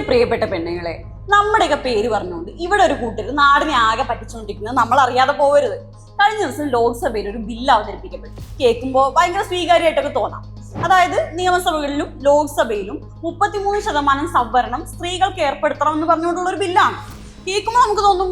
എന്റെ പ്രിയപ്പെട്ട പെണ്ണുങ്ങളെ, നമ്മുടെയൊക്കെ പേര് പറഞ്ഞുകൊണ്ട് ഇവിടെ ഒരു കൂട്ടര് നാടിനെ ആകെ പറ്റിച്ചുകൊണ്ടിരിക്കുന്നത് നമ്മൾ അറിയാതെ പോകരുത്. കഴിഞ്ഞ ദിവസം ലോക്സഭയിൽ ഒരു ബില്ല് അവതരിപ്പിക്കപ്പെട്ടു. കേൾക്കുമ്പോൾ ഭയങ്കര സ്വീകാര്യമായിട്ടൊക്കെ തോന്നാം. അതായത് നിയമസഭകളിലും ലോക്സഭയിലും 33% സംവരണം സ്ത്രീകൾക്ക് ഏർപ്പെടുത്തണം എന്ന് പറഞ്ഞുകൊണ്ടുള്ള ഒരു ബില്ലാണ്. കേൾക്കുമ്പോൾ നമുക്ക് തോന്നും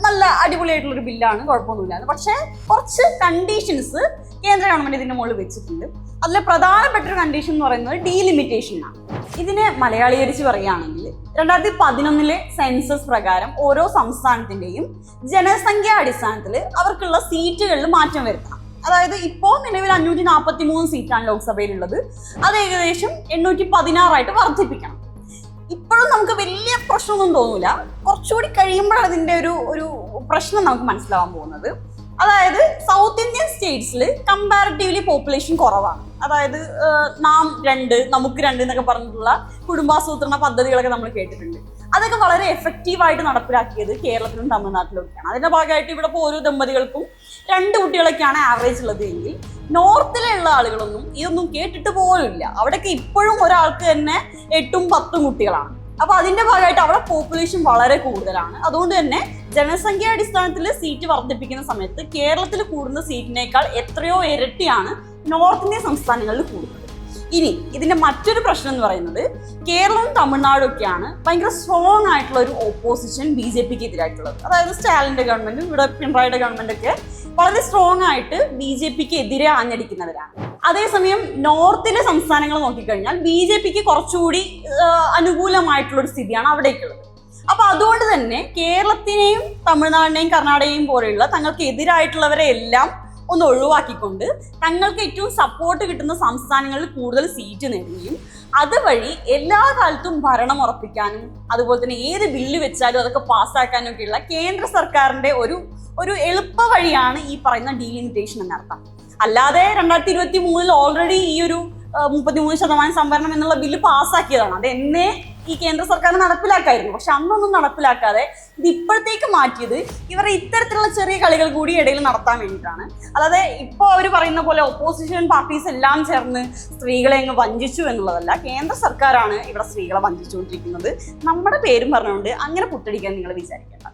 നല്ല അടിപൊളിയായിട്ടുള്ളൊരു ബില്ലാണ്, കുഴപ്പമൊന്നുമില്ല. പക്ഷേ കുറച്ച് കണ്ടീഷൻസ് കേന്ദ്ര ഗവൺമെന്റ് ഇതിന്റെ മുകളിൽ വെച്ചിട്ടുണ്ട്. അതിലെ പ്രധാനപ്പെട്ട ഒരു കണ്ടീഷൻ എന്ന് പറയുന്നത് ഡീലിമിറ്റേഷനാണ്. ഇതിനെ മലയാളീകരിച്ച് പറയുകയാണെങ്കിൽ 2011 സെൻസസ് പ്രകാരം ഓരോ സംസ്ഥാനത്തിന്റെയും ജനസംഖ്യാ അടിസ്ഥാനത്തിൽ അവർക്കുള്ള സീറ്റുകളിൽ മാറ്റം വരുത്തണം. അതായത് ഇപ്പോൾ നിലവിൽ 543 സീറ്റാണ് ലോക്സഭയിലുള്ളത്. അത് ഏകദേശം 816 വർദ്ധിപ്പിക്കണം. ഇപ്പോഴും നമുക്ക് വലിയ പ്രശ്നമൊന്നും തോന്നൂല. കുറച്ചുകൂടി കഴിയുമ്പോഴാണ് അതിൻ്റെ ഒരു പ്രശ്നം നമുക്ക് മനസ്സിലാവാൻ പോകുന്നത്. അതായത് സൗത്ത് ഇന്ത്യൻ സ്റ്റേറ്റ്സിൽ കമ്പാരിറ്റീവ്ലി പോപ്പുലേഷൻ കുറവാണ്. അതായത് നാം 2 നമുക്ക് 2 എന്നൊക്കെ പറഞ്ഞിട്ടുള്ള കുടുംബാസൂത്രണ പദ്ധതികളൊക്കെ നമ്മൾ കേട്ടിട്ടുണ്ട്. അതൊക്കെ വളരെ എഫക്റ്റീവായിട്ട് നടപ്പിലാക്കിയത് കേരളത്തിലും തമിഴ്നാട്ടിലും ഒക്കെയാണ്. അതിന്റെ ഭാഗമായിട്ട് ഇവിടെ ഇപ്പോൾ ഓരോ ദമ്പതികൾക്കും 2 കുട്ടികളൊക്കെയാണ് ആവറേജ് ഉള്ളത് എങ്കിൽ നോർത്തിലുള്ള ആളുകളൊന്നും ഇതൊന്നും കേട്ടിട്ട് പോലുമില്ല. അവിടെയൊക്കെ ഇപ്പോഴും ഒരാൾക്ക് തന്നെ 8ഉം 10ഉം കുട്ടികളാണ്. അപ്പൊ അതിന്റെ ഭാഗമായിട്ട് അവിടെ പോപ്പുലേഷൻ വളരെ കൂടുതലാണ്. അതുകൊണ്ട് തന്നെ ജനസംഖ്യാ അടിസ്ഥാനത്തിൽ സീറ്റ് വർദ്ധിപ്പിക്കുന്ന സമയത്ത് കേരളത്തിൽ കൂടുന്ന സീറ്റിനേക്കാൾ എത്രയോ ഇരട്ടിയാണ് നോർത്ത് ഇന്ത്യൻ സംസ്ഥാനങ്ങളിൽ കൂടുന്നത്. ഇനി ഇതിന്റെ മറ്റൊരു പ്രശ്നം എന്ന് പറയുന്നത് കേരളവും തമിഴ്നാടും ഒക്കെയാണ് ഭയങ്കര സ്ട്രോങ് ആയിട്ടുള്ള ഒരു ഓപ്പോസിഷൻ BJPക്ക് എതിരായിട്ടുള്ളത്. അതായത് സ്റ്റാലിന്റെ ഗവൺമെന്റും ഇവിടെ പിണറായിയുടെ ഗവൺമെന്റ് ഒക്കെ വളരെ സ്ട്രോങ് ആയിട്ട് BJPക്ക് എതിരെ ആഞ്ഞടിക്കുന്നവരാണ്. അതേസമയം നോർത്തിലെ സംസ്ഥാനങ്ങൾ നോക്കിക്കഴിഞ്ഞാൽ BJPക്ക് കുറച്ചുകൂടി അനുകൂലമായിട്ടുള്ള ഒരു സ്ഥിതിയാണ് അവിടേക്കുള്ളത്. അപ്പൊ അതുകൊണ്ട് തന്നെ കേരളത്തിനെയും തമിഴ്നാടിനെയും കർണാടകയും പോലെയുള്ള തങ്ങൾക്ക് എതിരായിട്ടുള്ളവരെ എല്ലാം ഒന്ന് ഒഴിവാക്കിക്കൊണ്ട് തങ്ങൾക്ക് ഏറ്റവും സപ്പോർട്ട് കിട്ടുന്ന സംസ്ഥാനങ്ങളിൽ കൂടുതൽ സീറ്റ് നേടുകയും അതുവഴി എല്ലാ കാലത്തും ഭരണം ഉറപ്പിക്കാനും അതുപോലെ തന്നെ ഏത് ബില്ല് വെച്ചാലും അതൊക്കെ പാസ്സാക്കാനും ഒക്കെയുള്ള കേന്ദ്ര സർക്കാരിന്റെ ഒരു എളുപ്പ വഴിയാണ് ഈ പറയുന്ന ഡീലിമിറ്റേഷൻ എന്നർത്ഥം. അല്ലാതെ 2023 ഓൾറെഡി ഈ ഒരു 33% സംവരണം എന്നുള്ള ബില്ല് പാസ്സാക്കിയതാണ്. അത് എന്നേ ഈ കേന്ദ്ര സർക്കാർ നടപ്പിലാക്കായിരുന്നു. പക്ഷെ അന്നൊന്നും നടപ്പിലാക്കാതെ ഇത് ഇപ്പോഴത്തേക്ക് മാറ്റിയത് ഇവരുടെ ഇത്തരത്തിലുള്ള ചെറിയ കളികൾ കൂടി ഇടയിൽ നടത്താൻ വേണ്ടിയിട്ടാണ്. അല്ലാതെ ഇപ്പോൾ അവർ പറയുന്ന പോലെ ഓപ്പോസിഷൻ പാർട്ടീസ് എല്ലാം ചേർന്ന് സ്ത്രീകളെ അങ്ങ് വഞ്ചിച്ചു എന്നുള്ളതല്ല. കേന്ദ്ര സർക്കാരാണ് ഇവിടെ സ്ത്രീകളെ വഞ്ചിച്ചുകൊണ്ടിരിക്കുന്നത്. നമ്മുടെ പേരും പറഞ്ഞുകൊണ്ട് അങ്ങനെ പുട്ടടിക്കാൻ നിങ്ങൾ വിചാരിക്കേണ്ട.